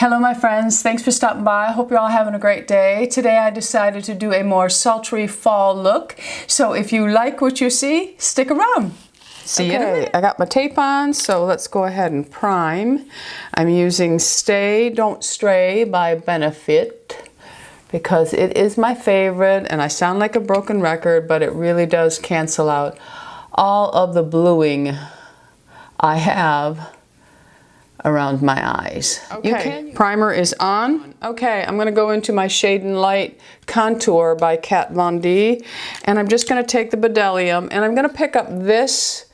Hello my friends, thanks for stopping by. I hope you're all having a great day. Today I decided to do a more sultry fall look. So if you like what you see, stick around. See you in a minute. I got my tape on, so let's go ahead and prime. I'm using Stay Don't Stray by Benefit because it is my favorite, and I sound like a broken record, but it really does cancel out all of the bluing I have around my eyes. Okay, primer is on. Okay, I'm gonna go into my Shade and Light Contour by Kat Von D, and I'm just gonna take the Bdellium, and I'm gonna pick up this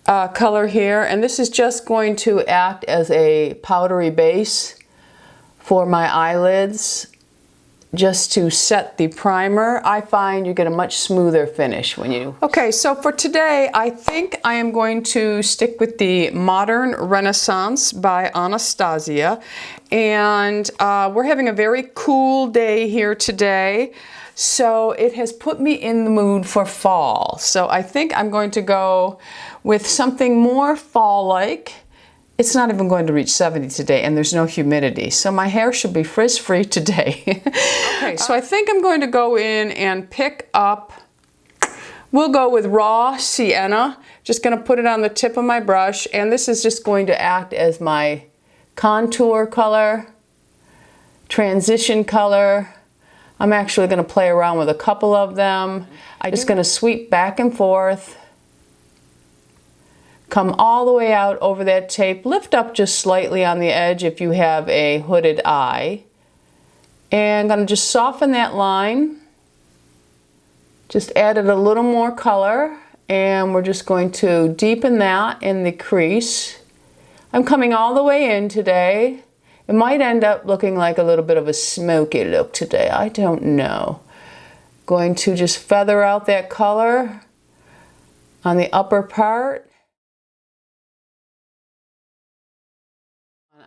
color here, and this is just going to act as a powdery base for my eyelids, just to set the primer. I find you get a much smoother finish when you... Okay, so for today, I think I am going to stick with the Modern Renaissance by Anastasia. And we're having a very cool day here today. So it has put me in the mood for fall. So I think I'm going to go with something more fall-like. It's not even going to reach 70 today, and there's no humidity, so my hair should be frizz-free today. Okay, so I think I'm going to go in and pick up, we'll go with Raw Sienna. Just gonna put it on the tip of my brush, and this is just going to act as my contour color, transition color. I'm actually gonna play around with a couple of them. I'm just gonna sweep back and forth. Come all the way out over that tape, lift up just slightly on the edge if you have a hooded eye. And I'm going to just soften that line. Just added a little more color, and we're just going to deepen that in the crease. I'm coming all the way in today. It might end up looking like a little bit of a smoky look today, I don't know. Going to just feather out that color on the upper part.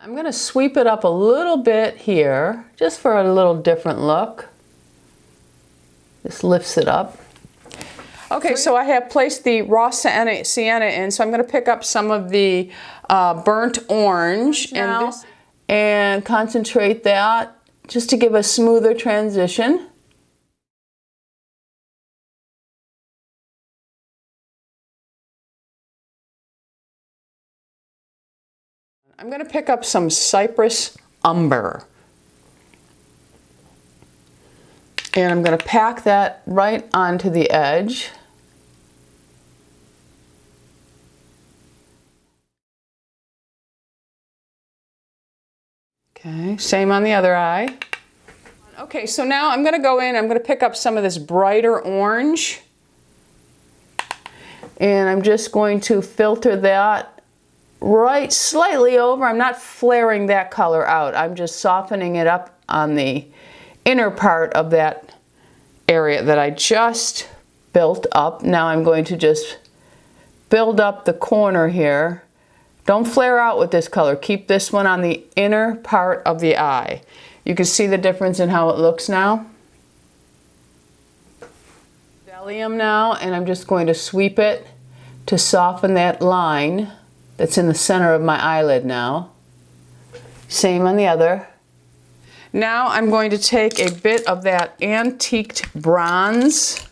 I'm going to sweep it up a little bit here, just for a little different look. This lifts it up. Okay, so I have placed the Raw Sienna in, so I'm going to pick up some of the burnt orange and concentrate that just to give a smoother transition. I'm going to pick up some Cypress Umber, and I'm going to pack that right onto the edge. Okay, same on the other eye. Okay, so now I'm going to go in, I'm going to pick up some of this brighter orange, and I'm just going to filter that right slightly over. I'm not flaring that color out. I'm just softening it up on the inner part of that area that I just built up. Now I'm going to just build up the corner here. Don't flare out with this color. Keep this one on the inner part of the eye. You can see the difference in how it looks now. Bdellium now, and I'm just going to sweep it to soften that line that's in the center of my eyelid now. Same on the other. Now I'm going to take a bit of that antiqued bronze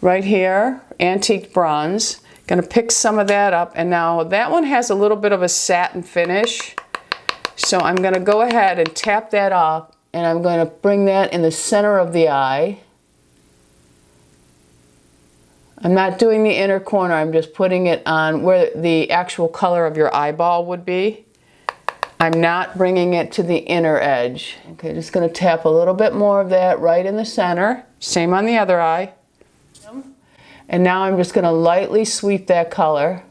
right here, antiqued bronze. Gonna pick some of that up, and now that one has a little bit of a satin finish. So I'm gonna go ahead and tap that off, and I'm going to bring that in the center of the eye. I'm not doing the inner corner, I'm just putting it on where the actual color of your eyeball would be. I'm not bringing it to the inner edge. Okay, just going to tap a little bit more of that right in the center. Same on the other eye. And now I'm just going to lightly sweep that color.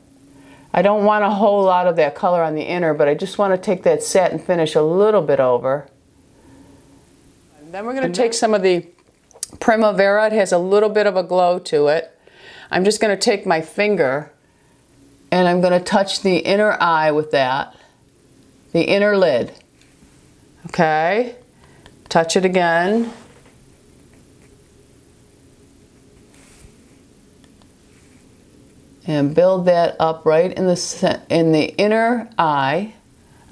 I don't want a whole lot of that color on the inner, but I just want to take that satin finish a little bit over. And then we're going to take some of the Primavera. It has a little bit of a glow to it. I'm just going to take my finger and I'm going to touch the inner eye with that, the inner lid. Okay, touch it again. And build that up right in the inner eye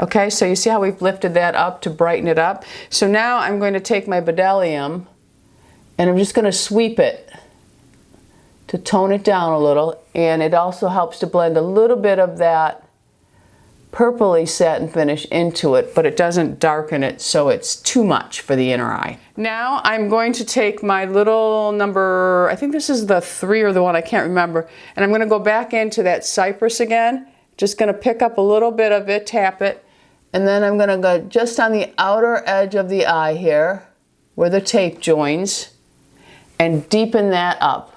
Okay, so you see how we've lifted that up to brighten it up? So now I'm going to take my Bdellium and I'm just going to sweep it to tone it down a little, and it also helps to blend a little bit of that purpley satin finish into it, but it doesn't darken it so it's too much for the inner eye. Now I'm going to take my little number, I think this is the 3 or the 1, I can't remember, and I'm going to go back into that Cypress again. Just going to pick up a little bit of it, tap it, and then I'm going to go just on the outer edge of the eye here where the tape joins and deepen that up.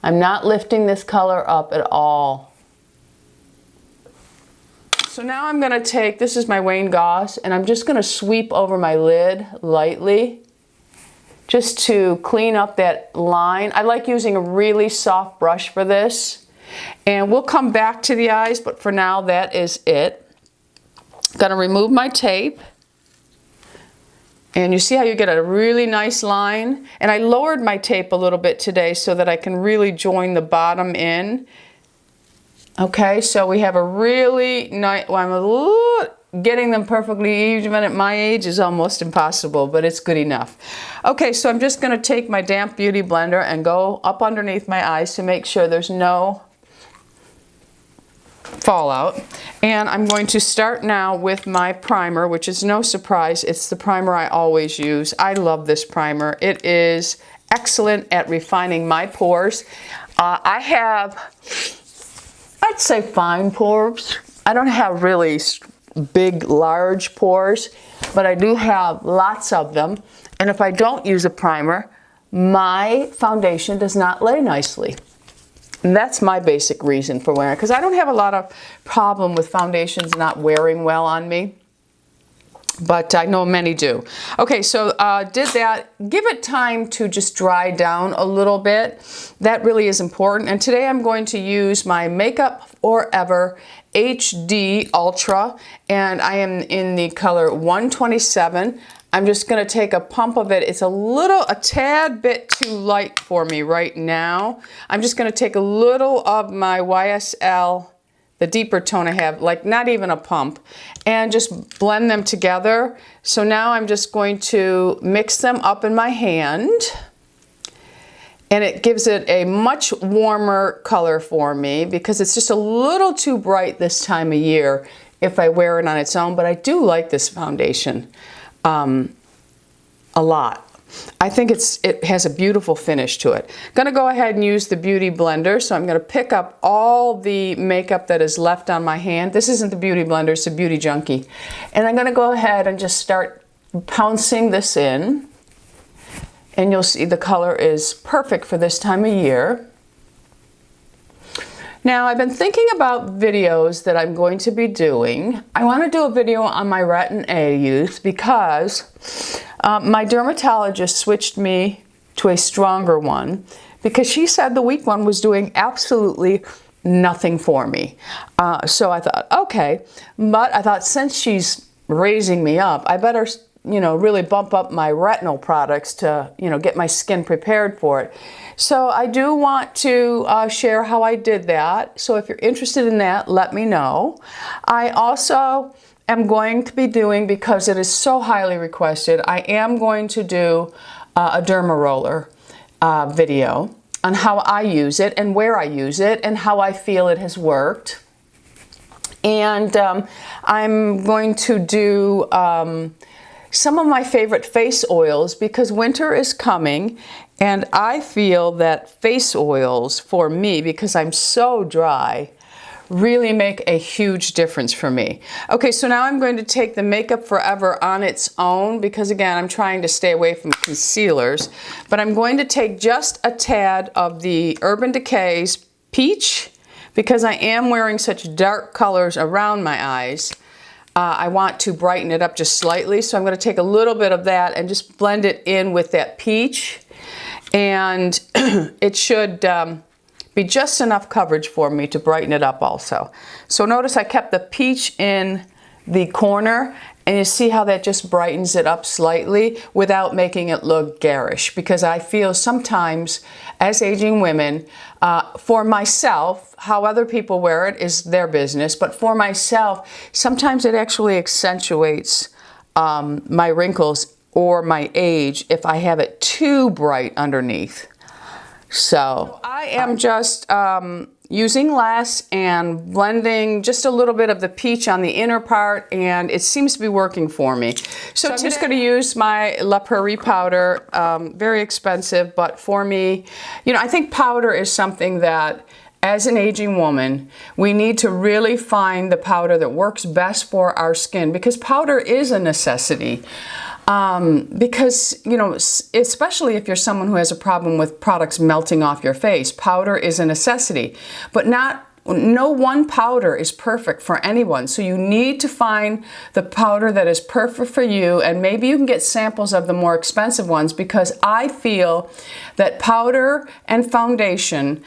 I'm not lifting this color up at all. So now I'm going to take, this is my Wayne Goss, and I'm just going to sweep over my lid lightly just to clean up that line. I like using a really soft brush for this. And we'll come back to the eyes, but for now that is it. I'm going to remove my tape. And you see how you get a really nice line? And I lowered my tape a little bit today so that I can really join the bottom in. Okay, so we have a really nice, well, getting them perfectly even at my age is almost impossible, but it's good enough. Okay, so I'm just going to take my damp beauty blender and go up underneath my eyes to make sure there's no fallout. And I'm going to start now with my primer, which is no surprise. It's the primer I always use. I love this primer. It is excellent at refining my pores. I have, I'd say, fine pores. I don't have really big, large pores, but I do have lots of them. And if I don't use a primer, my foundation does not lay nicely. And that's my basic reason for wearing it, because I don't have a lot of problem with foundations not wearing well on me, but I know many do. Okay, so did that. Give it time to just dry down a little bit. That really is important. And today I'm going to use my Makeup Forever HD Ultra, and I am in the color 127. I'm just going to take a pump of it. It's a tad bit too light for me right now. I'm just going to take a little of my YSL, the deeper tone I have, like not even a pump, and just blend them together. So now I'm just going to mix them up in my hand, and it gives it a much warmer color for me because it's just a little too bright this time of year if I wear it on its own, but I do like this foundation. A lot. I think it has a beautiful finish to it. I'm going to go ahead and use the Beauty Blender, so I'm going to pick up all the makeup that is left on my hand. This isn't the Beauty Blender, it's a Beauty Junkie. And I'm going to go ahead and just start pouncing this in. And you'll see the color is perfect for this time of year. Now, I've been thinking about videos that I'm going to be doing. I want to do a video on my Retin A use because my dermatologist switched me to a stronger one because she said the weak one was doing absolutely nothing for me. So I thought, okay, but I thought since she's raising me up, I better, really bump up my retinol products to, get my skin prepared for it. So I do want to share how I did that. So if you're interested in that, let me know. I also am going to be doing, because it is so highly requested, I am going to do a derma roller video on how I use it and where I use it and how I feel it has worked. And I'm going to do some of my favorite face oils because winter is coming, and I feel that face oils for me, because I'm so dry, really make a huge difference for me. Okay, so now I'm going to take the Makeup Forever on its own because, again, I'm trying to stay away from concealers, but I'm going to take just a tad of the Urban Decay's Peach because I am wearing such dark colors around my eyes. I want to brighten it up just slightly, so I'm going to take a little bit of that and just blend it in with that peach, and it should be just enough coverage for me to brighten it up also. So notice I kept the peach in the corner, and you see how that just brightens it up slightly without making it look garish. Because I feel sometimes as aging women, for myself, how other people wear it is their business, but for myself, sometimes it actually accentuates my wrinkles or my age if I have it too bright underneath. So I am just using less and blending just a little bit of the peach on the inner part, and it seems to be working for me. So I'm just going to use my La Prairie powder, very expensive, but for me, you know, I think powder is something that as an aging woman, we need to really find the powder that works best for our skin, because powder is a necessity. Because, you know, especially if you're someone who has a problem with products melting off your face, powder is a necessity. But no one powder is perfect for anyone. So you need to find the powder that is perfect for you, and maybe you can get samples of the more expensive ones, because I feel that powder and foundation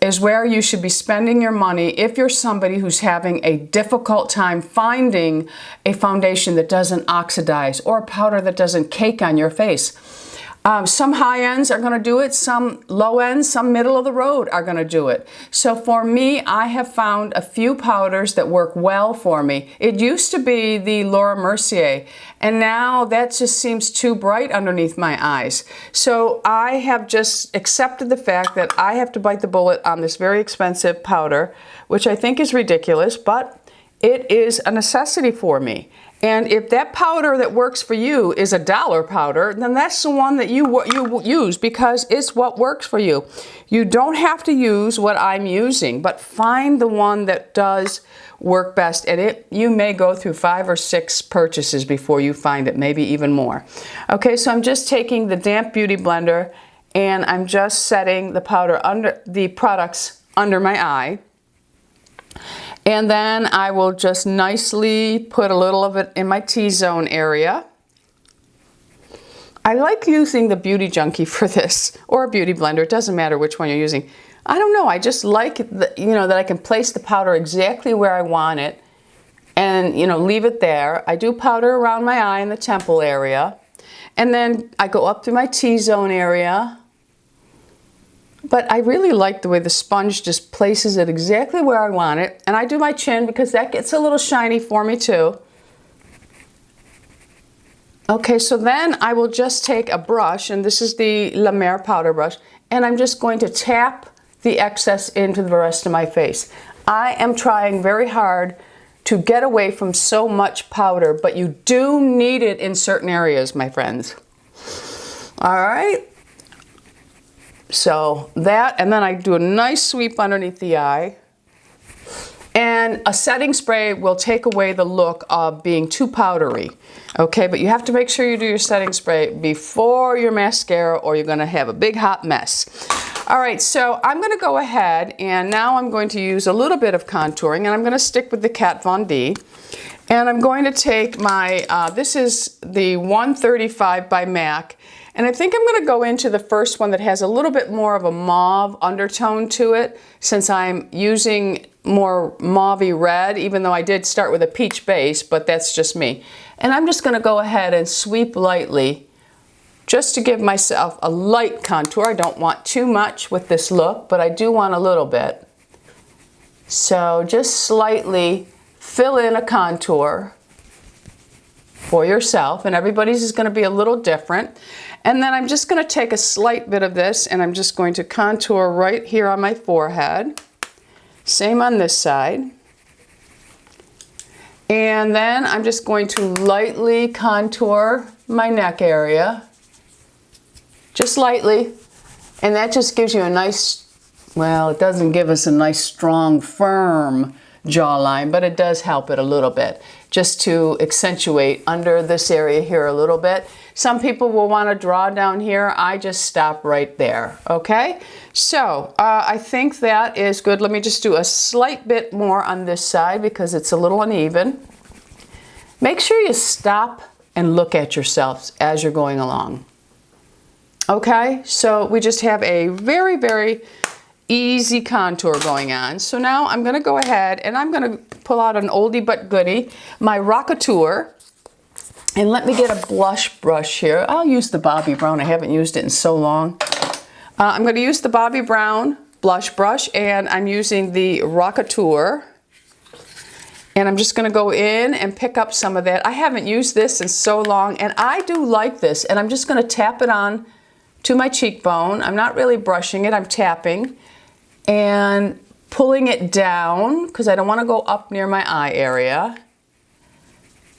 is where you should be spending your money if you're somebody who's having a difficult time finding a foundation that doesn't oxidize or a powder that doesn't cake on your face. Some high ends are going to do it, some low ends, some middle of the road are going to do it. So for me, I have found a few powders that work well for me. It used to be the Laura Mercier, and now that just seems too bright underneath my eyes. So I have just accepted the fact that I have to bite the bullet on this very expensive powder, which I think is ridiculous, but it is a necessity for me. And if that powder that works for you is $1 powder, then that's the one that you use, because it's what works for you. You don't have to use what I'm using, but find the one that does work best. And you may go through 5 or 6 purchases before you find it, maybe even more. Okay, so I'm just taking the damp beauty blender and I'm just setting the powder under the products under my eye. And then I will just nicely put a little of it in my T-zone area. I like using the Beauty Junkie for this, or a beauty blender. It doesn't matter which one you're using. I don't know, I just like that I can place the powder exactly where I want it and, you know, leave it there. I do powder around my eye in the temple area. And then I go up to my T-zone area. But I really like the way the sponge just places it exactly where I want it. And I do my chin because that gets a little shiny for me too. Okay, so then I will just take a brush, and this is the La Mer powder brush, and I'm just going to tap the excess into the rest of my face. I am trying very hard to get away from so much powder, but you do need it in certain areas, my friends. All right. So that, and then I do a nice sweep underneath the eye. And a setting spray will take away the look of being too powdery. Okay, but you have to make sure you do your setting spray before your mascara, or you're going to have a big hot mess. All right, so I'm going to go ahead, and now I'm going to use a little bit of contouring, and I'm going to stick with the Kat Von D. And I'm going to take my, this is the 135 by MAC. And I think I'm going to go into the first one that has a little bit more of a mauve undertone to it, since I'm using more mauvey red, even though I did start with a peach base, but that's just me. And I'm just going to go ahead and sweep lightly just to give myself a light contour. I don't want too much with this look, but I do want a little bit. So just slightly fill in a contour for yourself, and everybody's is going to be a little different. And then I'm just going to take a slight bit of this, and I'm just going to contour right here on my forehead. Same on this side. And then I'm just going to lightly contour my neck area. Just lightly. And that just gives you a nice, well, it doesn't give us a nice, strong, firm jawline, but it does help it a little bit, just to accentuate under this area here a little bit. Some people will want to draw down here. I just stop right there. Okay, so I think that is good. Let me just do a slight bit more on this side because it's a little uneven. Make sure you stop and look at yourselves as you're going along. Okay, so we just have a very, very easy contour going on. So now I'm going to go ahead and I'm going to pull out an oldie but goodie, my Rockateur. And let me get a blush brush here. I'll use the Bobbi Brown. I haven't used it in so long. I'm going to use the Bobbi Brown blush brush, and I'm using the Rockateur. And I'm just going to go in and pick up some of that. I haven't used this in so long, and I do like this. And I'm just going to tap it on to my cheekbone. I'm not really brushing it. I'm tapping and pulling it down because I don't want to go up near my eye area.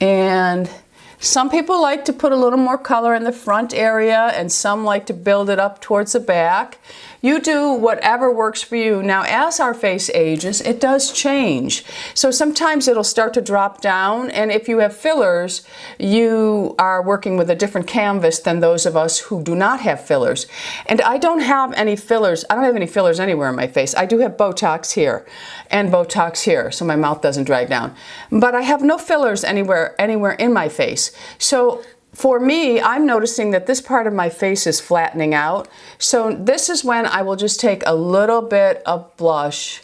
And some people like to put a little more color in the front area, and some like to build it up towards the back. You do whatever works for you. Now, as our face ages, it does change. So sometimes it'll start to drop down, and if you have fillers, you are working with a different canvas than those of us who do not have fillers. And I don't have any fillers. I don't have any fillers anywhere in my face. I do have Botox here and Botox here, so my mouth doesn't drag down. But I have no fillers anywhere in my face. So for me, I'm noticing that this part of my face is flattening out. So this is when I will just take a little bit of blush,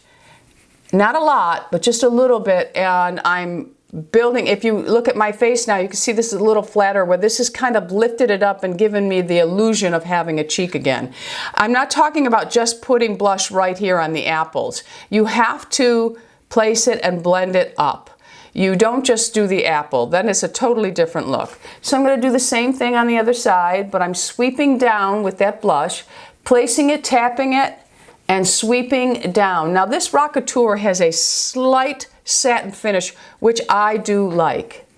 not a lot, but just a little bit, and I'm building. If you look at my face now, you can see this is a little flatter, where this has kind of lifted it up and given me the illusion of having a cheek again. I'm not talking about just putting blush right here on the apples. You have to place it and blend it up. You don't just do the apple, then it's a totally different look. So I'm going to do the same thing on the other side, but I'm sweeping down with that blush, placing it, tapping it, and sweeping down. Now this Rockateur has a slight satin finish, which I do like.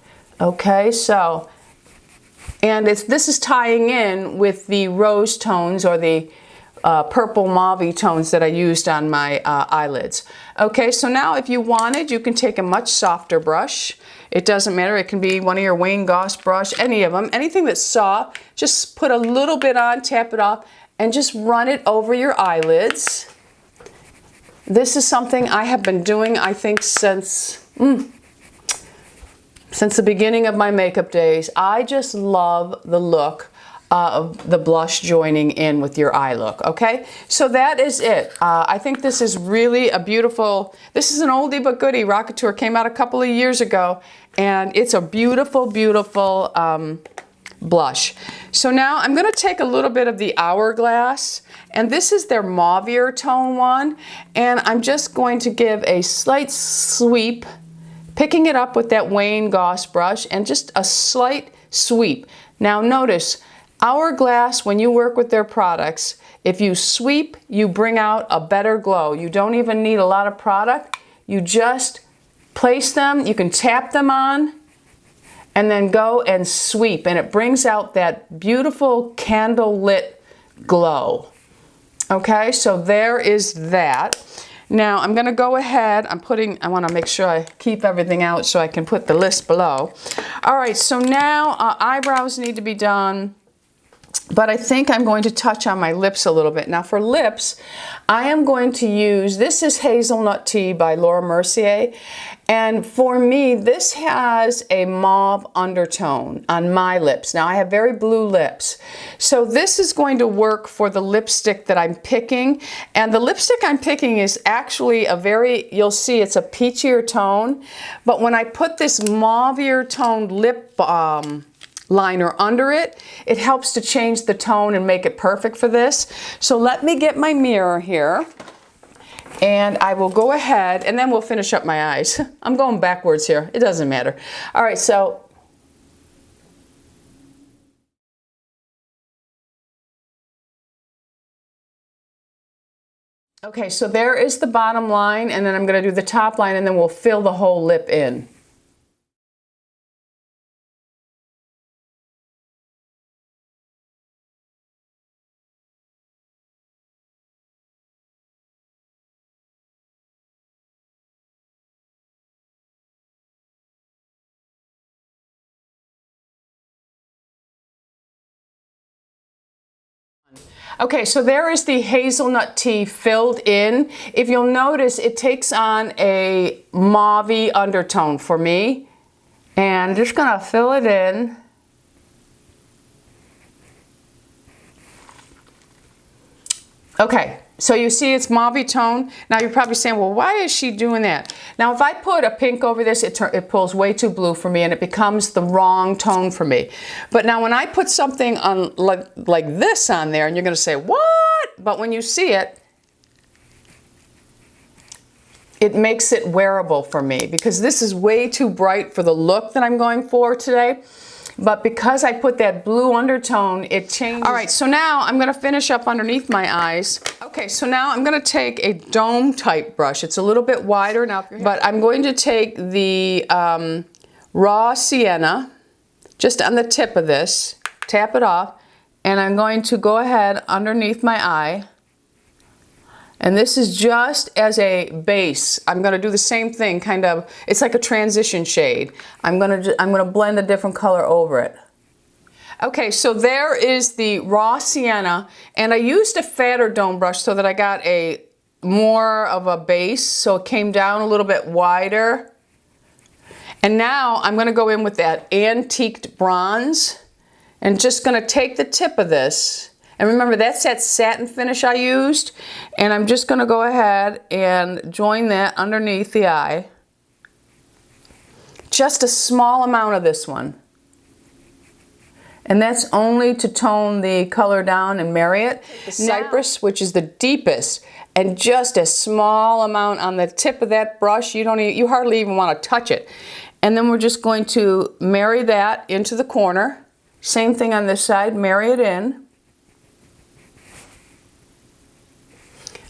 Okay, so, and this is tying in with the rose tones or the purple mauve tones that I used on my eyelids. Okay, so now if you wanted, you can take a much softer brush. It doesn't matter. It can be one of your Wayne Goss brush, any of them. Anything that's soft, just put a little bit on, tap it off, and just run it over your eyelids. This is something I have been doing, I think, since the beginning of my makeup days. I just love the look of the blush joining in with your eye look. Okay, so that is it. I think this is really a beautiful, this is an oldie but goodie. Rockateur came out a couple of years ago, and it's a beautiful, beautiful blush. So now I'm going to take a little bit of the HourGlass, and this is their mauvier tone one, and I'm just going to give a slight sweep, picking it up with that Wayne Goss brush, and just a slight sweep. Now notice, HourGlass, when you work with their products, if you sweep, you bring out a better glow. You don't even need a lot of product. You just place them, you can tap them on, and then go and sweep, and it brings out that beautiful candle lit glow. Okay, so there is that. Now I'm going to go ahead, I want to make sure I keep everything out so I can put the list below. All right, so now eyebrows need to be done. But I think I'm going to touch on my lips a little bit. Now for lips, I am going to use, this is Hazelnut Tea by Laura Mercier. And for me, this has a mauve undertone on my lips. Now I have very blue lips. So this is going to work for the lipstick that I'm picking. And the lipstick I'm picking is actually a very, you'll see it's a peachier tone. But when I put this mauvier toned lip liner under it, it helps to change the tone and make it perfect for this. So let me get my mirror here, and I will go ahead, and then we'll finish up my eyes. I'm going backwards here. It doesn't matter. All right, so okay, so there is the bottom line, and then I'm going to do the top line, and then we'll fill the whole lip in. Okay, so there is the hazelnut tea filled in. If you'll notice, it takes on a mauve undertone for me. And I'm just gonna fill it in. Okay, So you see it's mauve tone. Now you're probably saying, well, why is she doing that? Now if I put a pink over this, it pulls way too blue for me and it becomes the wrong tone for me. But now when I put something on like this on there, and you're gonna say, what? But when you see it, it makes it wearable for me because this is way too bright for the look that I'm going for today. But because I put that blue undertone, it changes. All right, so now I'm gonna finish up underneath my eyes. Okay, so now I'm gonna take a dome type brush. It's a little bit wider now, but I'm going to take the raw sienna, just on the tip of this, tap it off, and I'm going to go ahead underneath my eye. And this is just as a base. I'm gonna do the same thing, kind of, it's like a transition shade. I'm gonna blend a different color over it. Okay, so there is the raw sienna, and I used a fatter dome brush so that I got a more of a base, so it came down a little bit wider. And now I'm gonna go in with that antiqued bronze, and just gonna take the tip of this. And remember, that's that satin finish I used. And I'm just gonna go ahead and join that underneath the eye. Just a small amount of this one. And that's only to tone the color down and marry it. The cypress, which is the deepest, and just a small amount on the tip of that brush. You hardly even wanna touch it. And then we're just going to marry that into the corner. Same thing on this side, marry it in.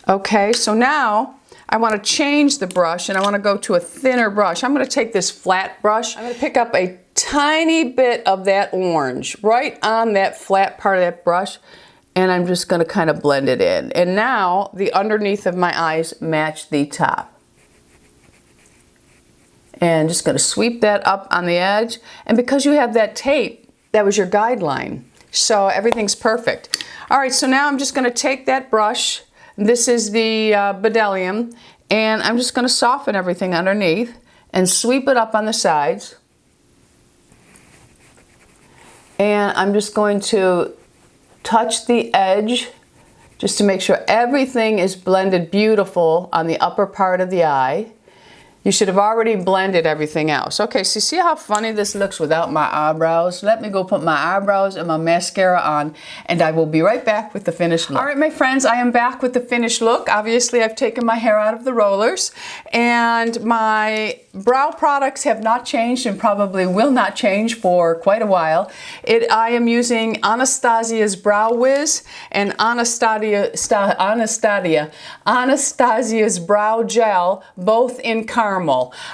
Okay, so now I want to change the brush and I want to go to a thinner brush. I'm going to take this flat brush. I'm going to pick up a tiny bit of that orange right on that flat part of that brush, and I'm just going to kind of blend it in. And now the underneath of my eyes match the top. And just going to sweep that up on the edge. And because you have that tape, that was your guideline. So everything's perfect. All right, so now I'm just going to take that brush. This is the Bdellium, and I'm just going to soften everything underneath and sweep it up on the sides. And I'm just going to touch the edge just to make sure everything is blended beautiful on the upper part of the eye. You should have already blended everything else. Okay, so see how funny this looks without my eyebrows? Let me go put my eyebrows and my mascara on, and I will be right back with the finished look. All right, my friends, I am back with the finished look. Obviously, I've taken my hair out of the rollers, and my brow products have not changed and probably will not change for quite a while. I am using Anastasia's Brow Wiz and Anastasia's Brow Gel, both in caramel.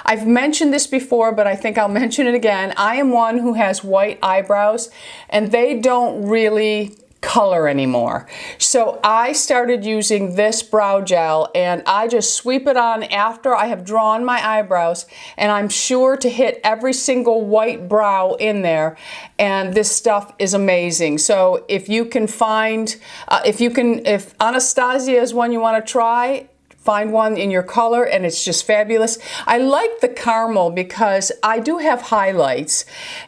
I've mentioned this before, but I think I'll mention it again. I am one who has white eyebrows, and they don't really color anymore. So I started using this brow gel, and I just sweep it on after I have drawn my eyebrows, and I'm sure to hit every single white brow in there, and this stuff is amazing. So if you can find, if Anastasia is one you want to try, find one in your color, and it's just fabulous. I like the caramel because I do have highlights,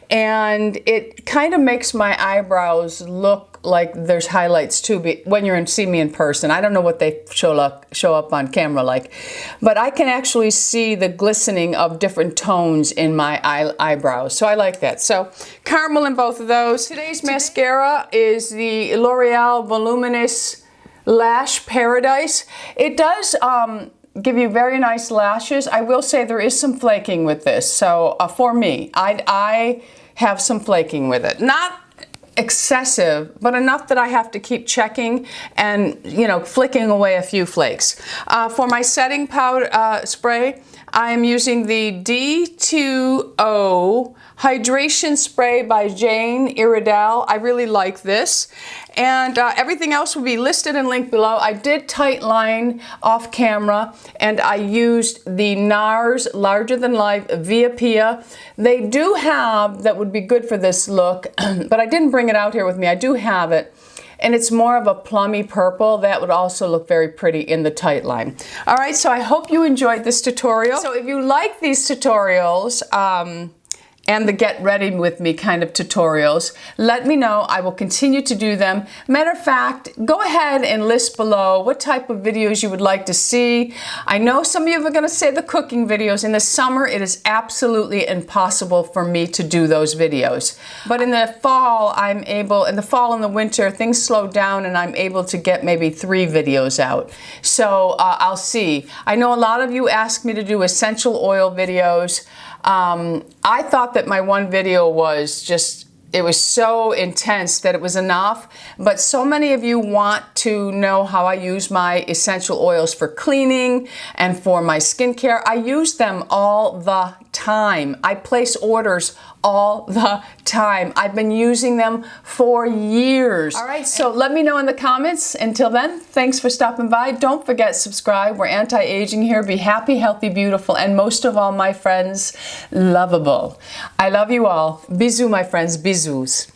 and it kind of makes my eyebrows look like there's highlights too when you see me in person. I don't know what they show up on camera like, but I can actually see the glistening of different tones in my eyebrows. So I like that. So caramel in both of those. Today's mascara is the L'Oreal Voluminous Lash Paradise. It does give you very nice lashes. I will say there is some flaking with this. So for me, I have some flaking with it. Not excessive, but enough that I have to keep checking and, you know, flicking away a few flakes. For my setting powder spray, I am using the D2O Hydration Spray by Jane Iredale. I really like this. And everything else will be listed and linked below. I did tight line off camera, and I used the NARS Larger Than Life Via Pia. They do have, that would be good for this look, but I didn't bring it out here with me. I do have it. And it's more of a plummy purple. That would also look very pretty in the tight line. All right, so I hope you enjoyed this tutorial. So if you like these tutorials, and the get ready with me kind of tutorials, let me know. I will continue to do them. Matter of fact, go ahead and list below what type of videos you would like to see. I know some of you are going to say the cooking videos. In the summer, it is absolutely impossible for me to do those videos. But in the fall, in the fall and the winter, things slow down and I'm able to get maybe 3 videos out. So I'll see. I know a lot of you asked me to do essential oil videos. I thought that my one video was just, it was so intense that it was enough, but so many of you want to know how I use my essential oils for cleaning and for my skincare. I use them all the time. I place orders all the time. I've been using them for years. All right, so let me know in the comments. Until then, thanks for stopping by. Don't forget, subscribe. We're anti-aging here. Be happy, healthy, beautiful, and most of all, my friends, lovable. I love you all. Bisous, my friends. Bisous.